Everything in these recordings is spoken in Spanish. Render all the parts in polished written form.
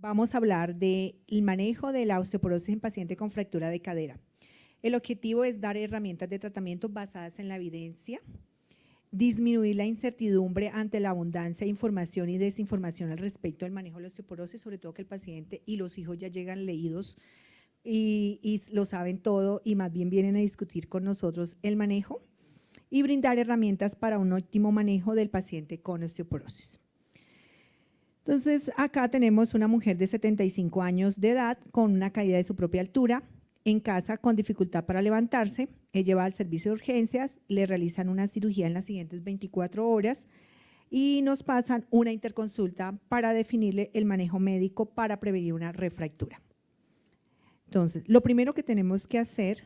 Vamos a hablar del manejo de la osteoporosis en pacientes con fractura de cadera. El objetivo es dar herramientas de tratamiento basadas en la evidencia, disminuir la incertidumbre ante la abundancia de información y desinformación al respecto del manejo de la osteoporosis, sobre todo que el paciente y los hijos ya llegan leídos y lo saben todo y más bien vienen a discutir con nosotros el manejo y brindar herramientas para un óptimo manejo del paciente con osteoporosis. Entonces, acá tenemos una mujer de 75 años de edad con una caída de su propia altura, en casa con dificultad para levantarse, es llevada al servicio de urgencias, le realizan una cirugía en las siguientes 24 horas y nos pasan una interconsulta para definirle el manejo médico para prevenir una refractura. Entonces, lo primero que tenemos que hacer,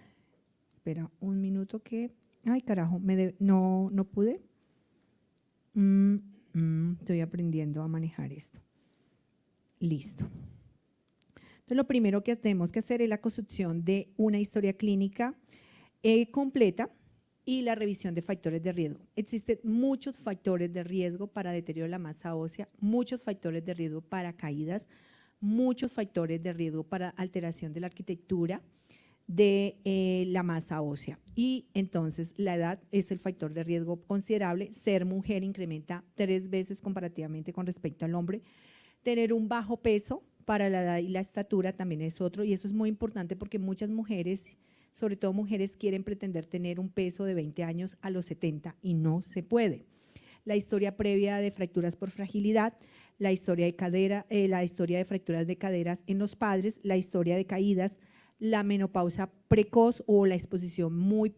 espera un minuto que, ay carajo, no pude. Estoy aprendiendo a manejar esto. Listo. Entonces, lo primero que tenemos que hacer es la construcción de una historia clínica completa y la revisión de factores de riesgo. Existen muchos factores de riesgo para deterioro de la masa ósea, muchos factores de riesgo para caídas, muchos factores de riesgo para alteración de la arquitectura de la masa ósea. Y entonces la edad es el factor de riesgo considerable. Ser mujer incrementa 3 veces comparativamente con respecto al hombre. Tener un bajo peso para la edad y la estatura también es otro, y eso es muy importante porque muchas mujeres, sobre todo mujeres, quieren pretender tener un peso de 20 años a los 70 y no se puede. La historia previa de fracturas por fragilidad, la historia de cadera, la historia de fracturas de caderas en los padres, la historia de caídas, la menopausa precoz o la exposición muy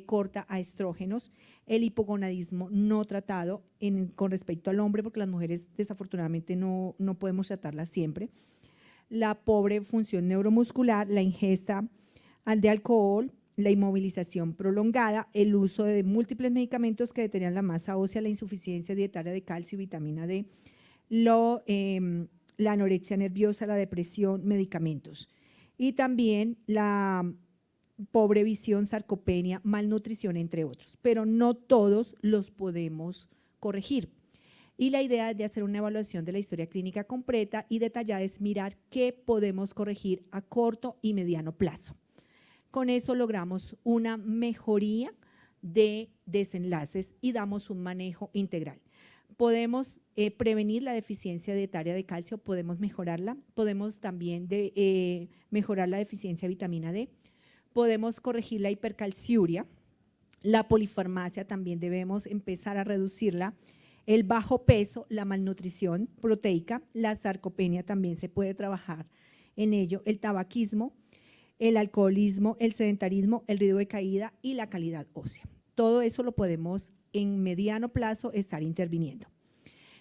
corta a estrógenos, el hipogonadismo no tratado con respecto al hombre, porque las mujeres desafortunadamente no podemos tratarlas siempre, la pobre función neuromuscular, la ingesta de alcohol, la inmovilización prolongada, el uso de múltiples medicamentos que deterioran la masa ósea, la insuficiencia dietaria de calcio y vitamina D, la anorexia nerviosa, la depresión, medicamentos. Y también la pobre visión, sarcopenia, malnutrición, entre otros. Pero no todos los podemos corregir. Y la idea de hacer una evaluación de la historia clínica completa y detallada es mirar qué podemos corregir a corto y mediano plazo. Con eso logramos una mejoría de desenlaces y damos un manejo integral. Podemos prevenir la deficiencia dietaria de calcio, podemos mejorarla, podemos también mejorar la deficiencia de vitamina D, podemos corregir la hipercalciuria, la polifarmacia también debemos empezar a reducirla, el bajo peso, la malnutrición proteica, la sarcopenia también se puede trabajar en ello, el tabaquismo, el alcoholismo, el sedentarismo, el riesgo de caída y la calidad ósea. Todo eso lo podemos en mediano plazo estar interviniendo.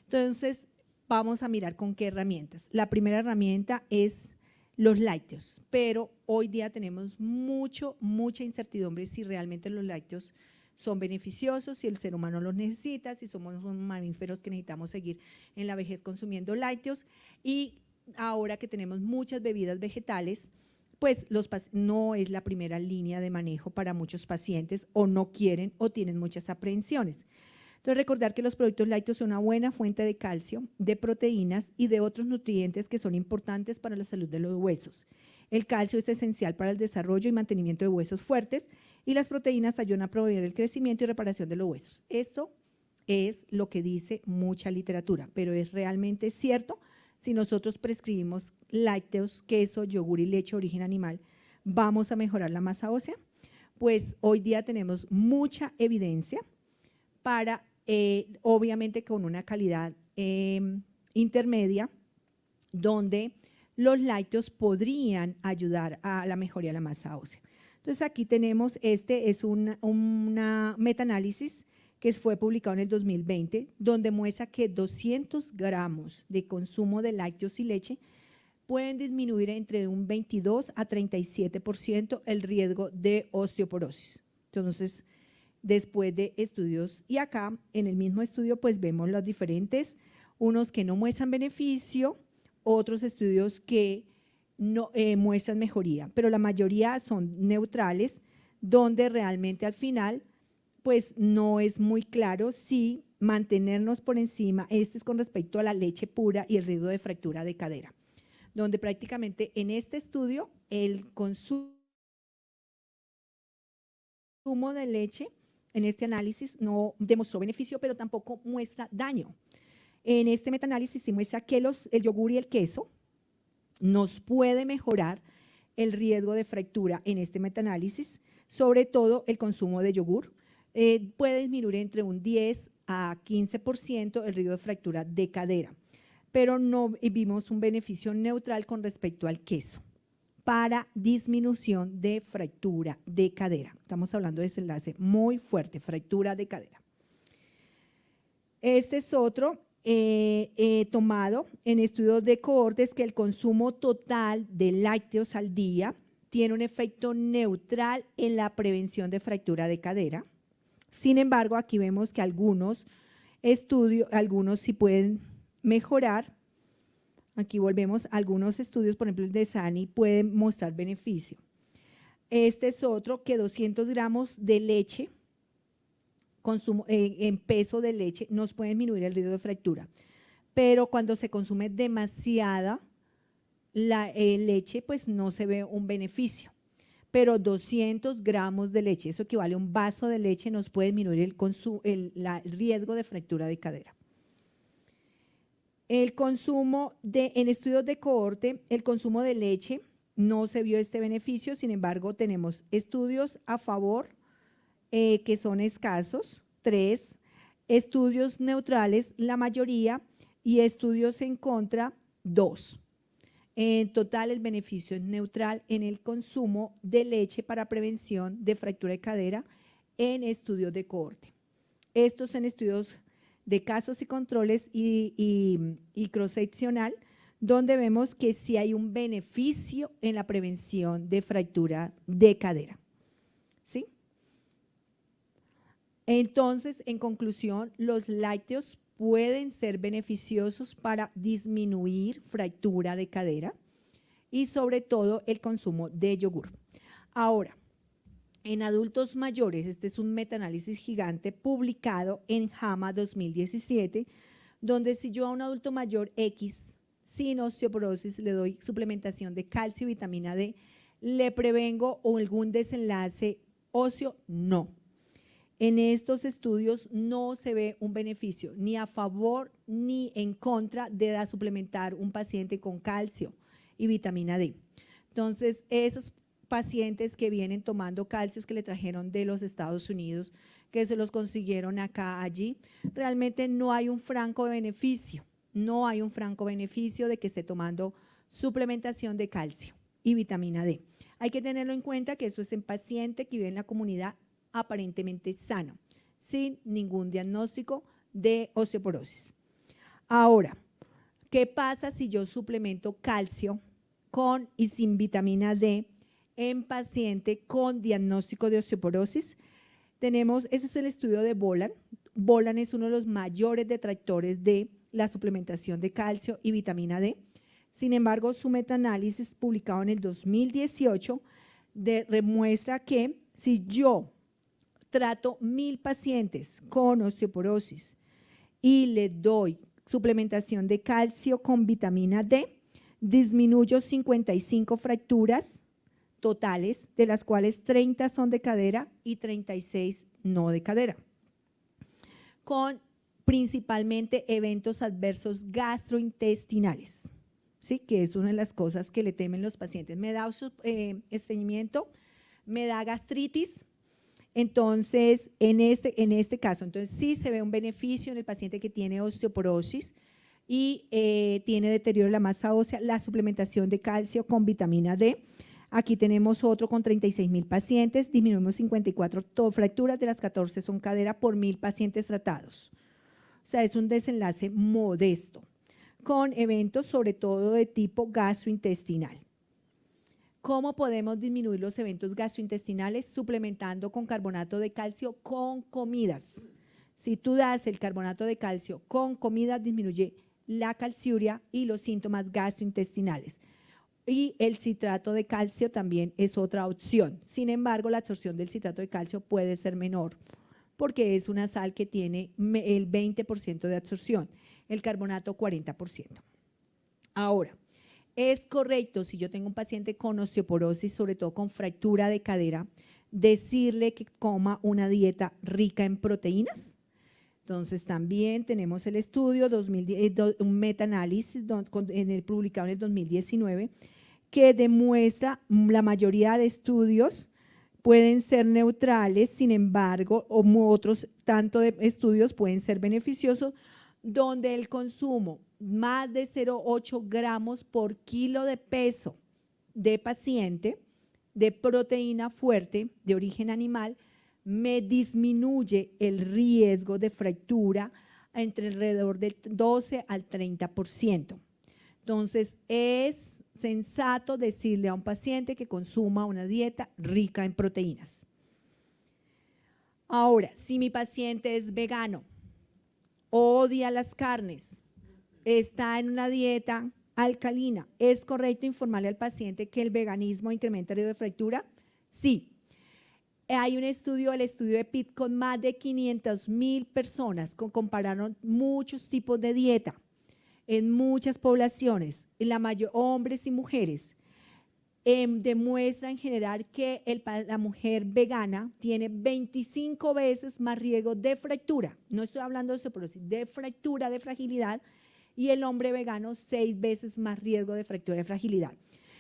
Entonces, vamos a mirar con qué herramientas. La primera herramienta es los lácteos, pero hoy día tenemos mucha incertidumbre si realmente los lácteos son beneficiosos, si el ser humano los necesita, si somos unos mamíferos que necesitamos seguir en la vejez consumiendo lácteos. Y ahora que tenemos muchas bebidas vegetales, pues no es la primera línea de manejo para muchos pacientes o no quieren o tienen muchas aprehensiones. Entonces, recordar que los productos lácteos son una buena fuente de calcio, de proteínas y de otros nutrientes que son importantes para la salud de los huesos. El calcio es esencial para el desarrollo y mantenimiento de huesos fuertes y las proteínas ayudan a promover el crecimiento y reparación de los huesos. Eso es lo que dice mucha literatura, pero es realmente cierto. Si nosotros prescribimos lácteos, queso, yogur y leche de origen animal, ¿vamos a mejorar la masa ósea? Pues hoy día tenemos mucha evidencia para, obviamente con una calidad intermedia, donde los lácteos podrían ayudar a la mejoría de la masa ósea. Entonces aquí tenemos, este es una metaanálisis que fue publicado en el 2020, donde muestra que 200 gramos de consumo de lácteos y leche pueden disminuir entre un 22 a 37% el riesgo de osteoporosis. Entonces, después de estudios, y acá en el mismo estudio pues vemos los diferentes, unos que no muestran beneficio, otros estudios que no muestran mejoría, pero la mayoría son neutrales, donde realmente al final pues no es muy claro si mantenernos por encima, este es con respecto a la leche pura y el riesgo de fractura de cadera. donde prácticamente en este estudio el consumo de leche en este análisis no demostró beneficio, pero tampoco muestra daño. En este metaanálisis se muestra que el yogur y el queso nos puede mejorar el riesgo de fractura en este metaanálisis, sobre todo el consumo de yogur. Puede disminuir entre un 10 a 15% el riesgo de fractura de cadera, pero no vimos un beneficio neutral con respecto al queso para disminución de fractura de cadera. Estamos hablando de desenlace muy fuerte, fractura de cadera. Este es otro tomado en estudios de cohortes, que el consumo total de lácteos al día tiene un efecto neutral en la prevención de fractura de cadera. Sin embargo, aquí vemos que algunos sí pueden mejorar. Aquí volvemos, algunos estudios, por ejemplo el de Sani, pueden mostrar beneficio. Este es otro, que 200 gramos de leche, consumo en peso de leche, nos puede disminuir el riesgo de fractura. Pero cuando se consume demasiada leche, pues no se ve un beneficio. Pero 200 gramos de leche, eso equivale a un vaso de leche, nos puede disminuir el riesgo de fractura de cadera. El consumo en estudios de cohorte, el consumo de leche, no se vio este beneficio. Sin embargo, tenemos estudios a favor, que son escasos, 3, estudios neutrales, la mayoría, y estudios en contra, 2. En total, el beneficio es neutral en el consumo de leche para prevención de fractura de cadera en estudios de cohorte. Estos son estudios de casos y controles y cross-seccional, donde vemos que sí hay un beneficio en la prevención de fractura de cadera. ¿Sí? Entonces, en conclusión, los lácteos pueden ser beneficiosos para disminuir fractura de cadera y sobre todo el consumo de yogur. Ahora, en adultos mayores, este es un metaanálisis gigante publicado en JAMA 2017, donde si yo a un adulto mayor X sin osteoporosis le doy suplementación de calcio y vitamina D, ¿le prevengo algún desenlace óseo? No. En estos estudios no se ve un beneficio ni a favor ni en contra de suplementar un paciente con calcio y vitamina D. Entonces, esos pacientes que vienen tomando calcios que le trajeron de los Estados Unidos, que se los consiguieron acá, allí, realmente no hay un franco beneficio, no hay un franco beneficio de que esté tomando suplementación de calcio y vitamina D. Hay que tenerlo en cuenta que esto es en paciente que vive en la comunidad aparentemente sano, sin ningún diagnóstico de osteoporosis. Ahora, ¿qué pasa si yo suplemento calcio con y sin vitamina D en paciente con diagnóstico de osteoporosis? Ese es el estudio de Bolan. Bolan es uno de los mayores detractores de la suplementación de calcio y vitamina D. Sin embargo, su metaanálisis publicado en el 2018 demuestra que si yo trato 1000 pacientes con osteoporosis y le doy suplementación de calcio con vitamina D, disminuyo 55 fracturas totales, de las cuales 30 son de cadera y 36 no de cadera, con principalmente eventos adversos gastrointestinales, ¿sí? Que es una de las cosas que le temen los pacientes. Me da estreñimiento, me da gastritis. Entonces, en este caso, entonces sí se ve un beneficio en el paciente que tiene osteoporosis y tiene deterioro de la masa ósea, la suplementación de calcio con vitamina D. Aquí tenemos otro con 36,000 pacientes, disminuimos 54 fracturas, de las 14 son cadera por 1000 pacientes tratados. O sea, es un desenlace modesto, con eventos sobre todo de tipo gastrointestinal. ¿Cómo podemos disminuir los eventos gastrointestinales? Suplementando con carbonato de calcio con comidas. Si tú das el carbonato de calcio con comidas, disminuye la calciuria y los síntomas gastrointestinales. Y el citrato de calcio también es otra opción. Sin embargo, la absorción del citrato de calcio puede ser menor porque es una sal que tiene el 20% de absorción, el carbonato 40%. Ahora, Es correcto, si yo tengo un paciente con osteoporosis, sobre todo con fractura de cadera, decirle que coma una dieta rica en proteínas. Entonces, también tenemos el estudio, un metaanálisis publicado en el 2019, que demuestra la mayoría de estudios pueden ser neutrales, sin embargo, otros tanto de estudios pueden ser beneficiosos, donde el consumo más de 0,8 gramos por kilo de peso de paciente de proteína fuerte de origen animal me disminuye el riesgo de fractura entre alrededor del 12 al 30%. Entonces, es sensato decirle a un paciente que consuma una dieta rica en proteínas. Ahora, si mi paciente es vegano, odia las carnes, está en una dieta alcalina, ¿es correcto informarle al paciente que el veganismo incrementa el riesgo de fractura? Sí. Hay un estudio, el estudio de Pitt, con más de 500,000 personas, compararon muchos tipos de dieta en muchas poblaciones, la mayor, hombres y mujeres, demuestran generar que la mujer vegana tiene 25 veces más riesgo de fractura, no estoy hablando de osteoporosis, de fractura, de fragilidad, y el hombre vegano 6 veces más riesgo de fractura de fragilidad.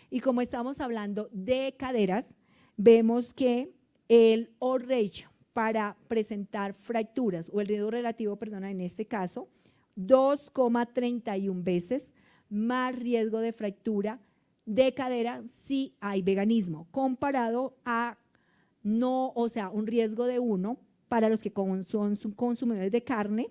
Y como estamos hablando de caderas, vemos que el odds ratio para presentar fracturas, o el riesgo relativo, perdona, en este caso, 2,31 veces más riesgo de fractura de cadera si hay veganismo, comparado a no, o sea, un riesgo de 1 para los que son consumidores de carne,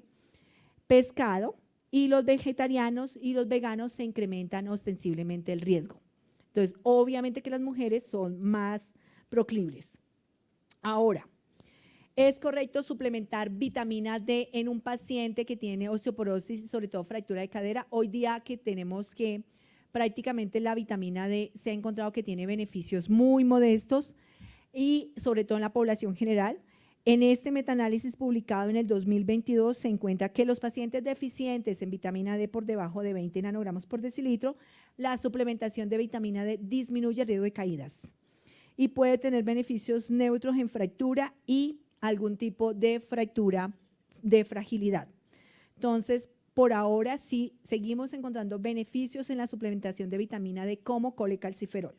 pescado, y los vegetarianos y los veganos se incrementan ostensiblemente el riesgo. Entonces, obviamente que las mujeres son más proclives. Ahora, ¿es correcto suplementar vitamina D en un paciente que tiene osteoporosis y sobre todo fractura de cadera? Hoy día que tenemos que prácticamente la vitamina D se ha encontrado que tiene beneficios muy modestos y sobre todo en la población general. En este metaanálisis publicado en el 2022 se encuentra que los pacientes deficientes en vitamina D por debajo de 20 nanogramos por decilitro, la suplementación de vitamina D disminuye el riesgo de caídas y puede tener beneficios neutros en fractura y algún tipo de fractura de fragilidad. Entonces, por ahora sí seguimos encontrando beneficios en la suplementación de vitamina D como colecalciferol.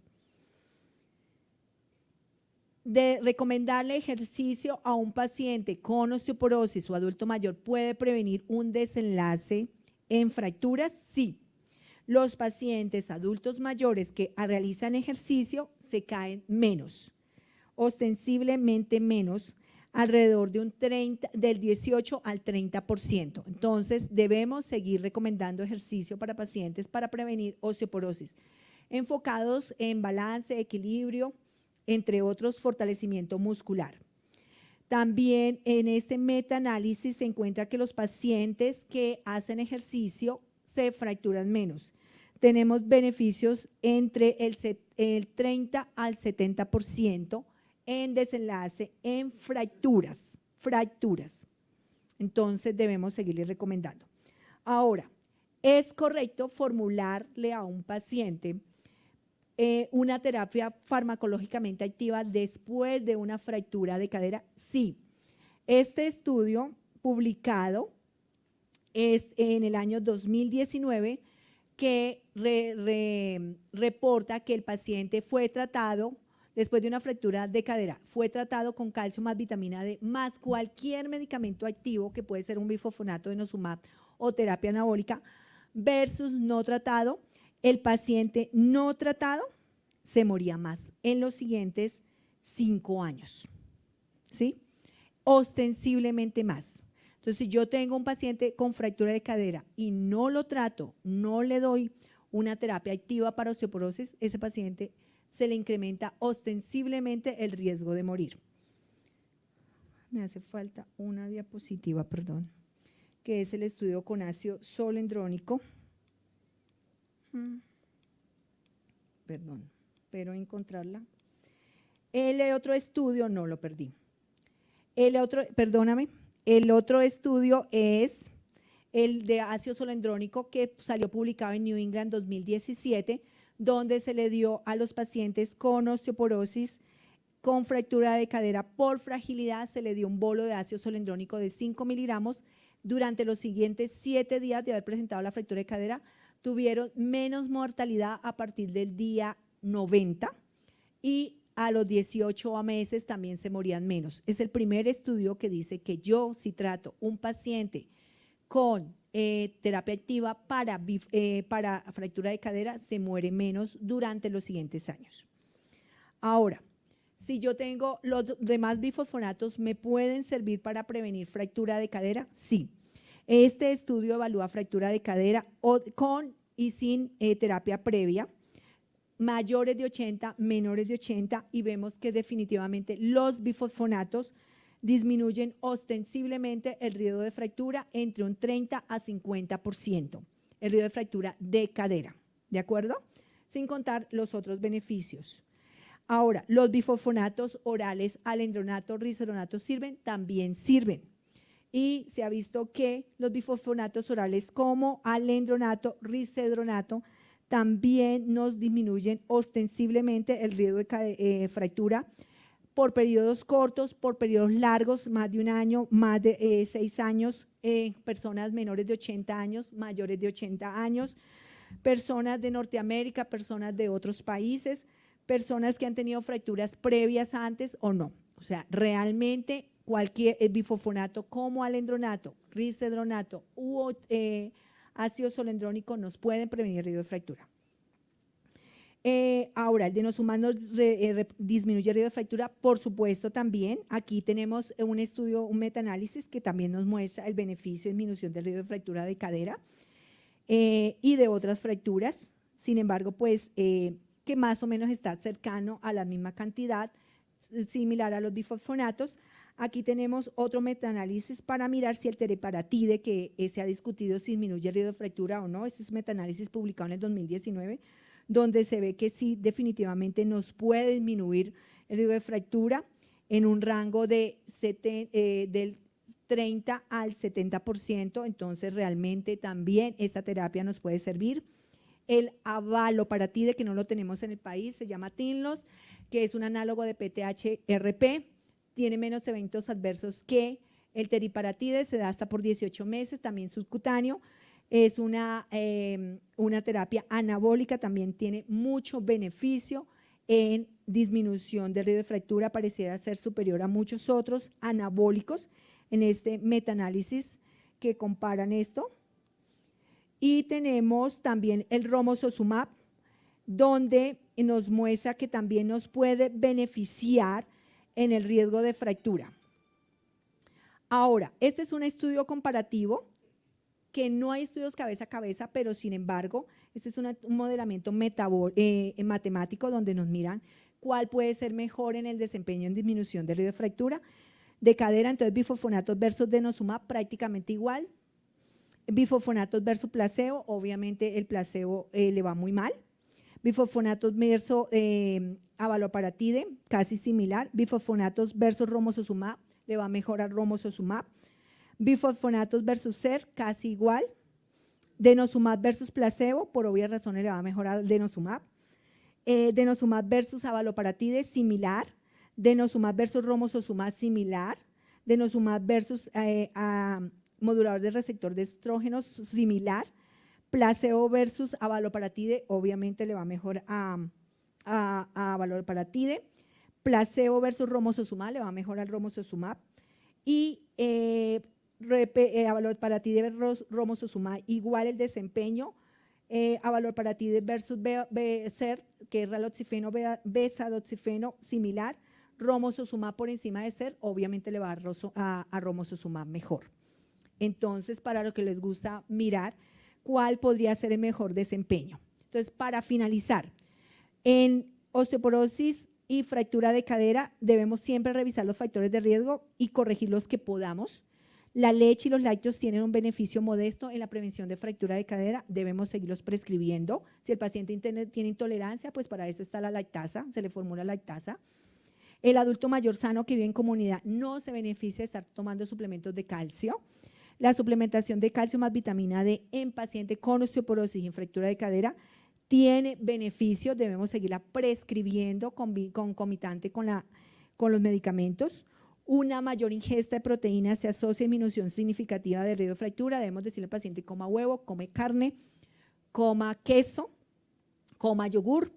De recomendarle ejercicio a un paciente con osteoporosis o adulto mayor puede prevenir un desenlace en fracturas, sí. Los pacientes adultos mayores que realizan ejercicio se caen menos, ostensiblemente menos, alrededor de del 18 al 30%. Entonces, debemos seguir recomendando ejercicio para pacientes para prevenir osteoporosis, enfocados en balance, equilibrio, entre otros, fortalecimiento muscular. También en este metaanálisis se encuentra que los pacientes que hacen ejercicio se fracturan menos. Tenemos beneficios entre el 30 al 70% en desenlace en fracturas. Entonces debemos seguirle recomendando. Ahora, ¿es correcto formularle a un paciente una terapia farmacológicamente activa después de una fractura de cadera? Sí. Este estudio publicado es en el año 2019 que reporta que el paciente fue tratado después de una fractura de cadera, fue tratado con calcio más vitamina D más cualquier medicamento activo que puede ser un bifosfonato de denosumab o terapia anabólica versus no tratado. El paciente no tratado se moría más en los siguientes 5 años, ¿sí? Ostensiblemente más. Entonces, si yo tengo un paciente con fractura de cadera y no lo trato, no le doy una terapia activa para osteoporosis, ese paciente se le incrementa ostensiblemente el riesgo de morir. Me hace falta una diapositiva, perdón, que es el estudio con ácido solendrónico. Perdón, espero encontrarla. El otro estudio, no lo perdí. El otro estudio es el de ácido solendrónico que salió publicado en New England 2017, donde se le dio a los pacientes con osteoporosis, con fractura de cadera por fragilidad, se le dio un bolo de ácido solendrónico de 5 miligramos. Durante los siguientes 7 días de haber presentado la fractura de cadera, tuvieron menos mortalidad a partir del día 90 y a los 18 meses también se morían menos. Es el primer estudio que dice que yo, si trato un paciente con terapia activa para fractura de cadera, se muere menos durante los siguientes años. Ahora, si yo tengo los demás bifosfonatos, ¿me pueden servir para prevenir fractura de cadera? Sí. Este estudio evalúa fractura de cadera con y sin terapia previa, mayores de 80, menores de 80, y vemos que definitivamente los bifosfonatos disminuyen ostensiblemente el riesgo de fractura entre un 30 a 50%, el riesgo de fractura de cadera, ¿de acuerdo? Sin contar los otros beneficios. Ahora, los bifosfonatos orales, alendronato, risperonato, ¿sirven? También sirven. Y se ha visto que los bifosfonatos orales como alendronato, risedronato, también nos disminuyen ostensiblemente el riesgo de fractura por periodos cortos, por periodos largos, más de un año, más de 6 años, personas menores de 80 años, mayores de 80 años, personas de Norteamérica, personas de otros países, personas que han tenido fracturas previas antes o no. O sea, realmente cualquier bifosfonato como alendronato, risedronato u ácido solendrónico nos pueden prevenir el riesgo de fractura. Ahora, el denosumab disminuye el riesgo de fractura, por supuesto también. Aquí tenemos un estudio, un metaanálisis que también nos muestra el beneficio de disminución del riesgo de fractura de cadera y de otras fracturas. Sin embargo, pues que más o menos está cercano a la misma cantidad, similar a los bifosfonatos. Aquí tenemos otro metaanálisis para mirar si el teriparatide, que se ha discutido si disminuye el riesgo de fractura o no. Este es un metaanálisis publicado en el 2019, donde se ve que sí, definitivamente nos puede disminuir el riesgo de fractura en un rango de del 30 al 70%, entonces realmente también esta terapia nos puede servir. El abaloparatide, que no lo tenemos en el país, se llama Tynlos, que es un análogo de PTH-RP, tiene menos eventos adversos que el teriparatide, se da hasta por 18 meses, también subcutáneo. Es una terapia anabólica, también tiene mucho beneficio en disminución del riesgo de fractura, pareciera ser superior a muchos otros anabólicos en este metaanálisis que comparan esto. Y tenemos también el romosozumab, donde nos muestra que también nos puede beneficiar en el riesgo de fractura. Ahora, este es un estudio comparativo, que no hay estudios cabeza a cabeza, pero sin embargo, este es un modelamiento matemático donde nos miran cuál puede ser mejor en el desempeño en disminución del riesgo de fractura de cadera. Entonces, bifosfonatos versus denosumab prácticamente igual. Bifosfonatos versus placebo, obviamente el placebo le va muy mal. Bifosfonatos versus abaloparatide, casi similar. Bifosfonatos versus romosozumab, le va mejor al romosozumab. Bifosfonatos versus SER, casi igual. Denosumab versus placebo, por obvias razones le va a mejorar al denosumab. Denosumab versus abaloparatide, similar. Denosumab versus romosozumab, similar. Denosumab versus modulador del receptor de estrógenos, similar. Placebo versus abaloparatide, obviamente le va mejor a abaloparatide. Placebo versus romosozumab, le va mejor al romosozumab. Y abaloparatide versus romosozumab, igual el desempeño. Abaloparatide versus SER, que es raloxifeno, besadoxifeno, similar. Romosozumab por encima de SER, obviamente le va a romosozumab mejor. Entonces, para lo que les gusta mirar, ¿cuál podría ser el mejor desempeño? Entonces, para finalizar, en osteoporosis y fractura de cadera debemos siempre revisar los factores de riesgo y corregir los que podamos. La leche y los lácteos tienen un beneficio modesto en la prevención de fractura de cadera, debemos seguirlos prescribiendo. Si el paciente tiene intolerancia, pues para eso está la lactasa, se le formula lactasa. El adulto mayor sano que vive en comunidad no se beneficia de estar tomando suplementos de calcio. La suplementación de calcio más vitamina D en paciente con osteoporosis y en fractura de cadera tiene beneficios, debemos seguirla prescribiendo concomitante con los medicamentos. Una mayor ingesta de proteínas se asocia a disminución significativa del riesgo de fractura. Debemos decirle al paciente coma huevo, come carne, coma queso, coma yogur.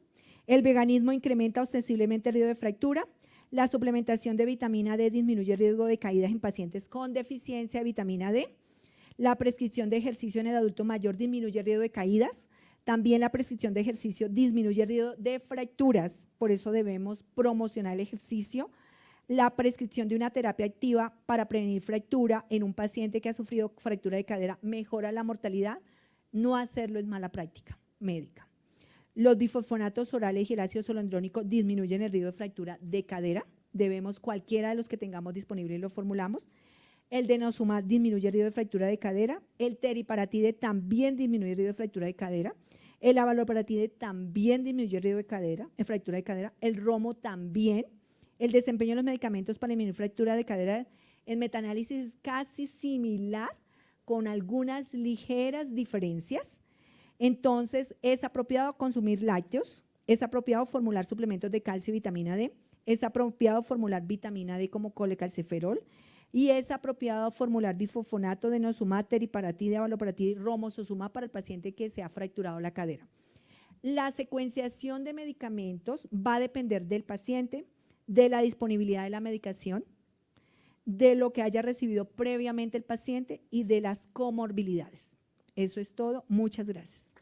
El veganismo incrementa ostensiblemente el riesgo de fractura. La suplementación de vitamina D disminuye el riesgo de caídas en pacientes con deficiencia de vitamina D. La prescripción de ejercicio en el adulto mayor disminuye el riesgo de caídas. También la prescripción de ejercicio disminuye el riesgo de fracturas, por eso debemos promocionar el ejercicio. La prescripción de una terapia activa para prevenir fractura en un paciente que ha sufrido fractura de cadera mejora la mortalidad. No hacerlo es mala práctica médica. Los bifosfonatos orales y el ácido zoledrónico disminuyen el riesgo de fractura de cadera. Debemos cualquiera de los que tengamos disponibles lo formulamos. El denosumab disminuye el riesgo de fractura de cadera. El teriparatide también disminuye el riesgo de fractura de cadera. El abaloparatide también disminuye el riesgo de fractura de cadera. El romo también. El desempeño de los medicamentos para disminuir fractura de cadera en metaanálisis es casi similar, con algunas ligeras diferencias. Entonces, es apropiado consumir lácteos, es apropiado formular suplementos de calcio y vitamina D, es apropiado formular vitamina D como colecalciferol y es apropiado formular bifosfonato, denosumab, teriparatide, abaloparatide y romosozumab para el paciente que se ha fracturado la cadera. La secuenciación de medicamentos va a depender del paciente, de la disponibilidad de la medicación, de lo que haya recibido previamente el paciente y de las comorbilidades. Eso es todo. Muchas gracias.